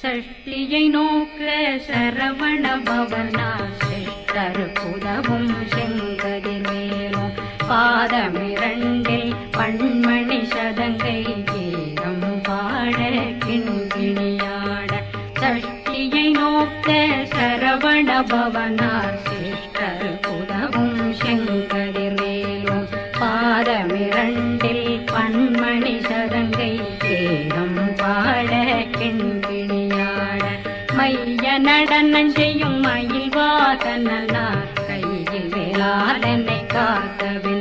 சஷ்டியை நோக்க சரவண பவனா சிஷ்டருக்குதவும் செங்கதிர்வேலும் பாதமிரண்டில் பண்மணி சதங்கை கீதம் பாட கிண்கிணியாட சஷ்டியை நோக்க சரவண பவனார் சிஷ்டருக்குதவும் செங்கதிர்வேலும் பாதமிரண்டில் பண்மணி சதங்கை கீதம் பாட கிண்கிணியாட மைய நடனம் செய்யும் மயில் வாகனார் கையில் வேளாளனை காக்கவே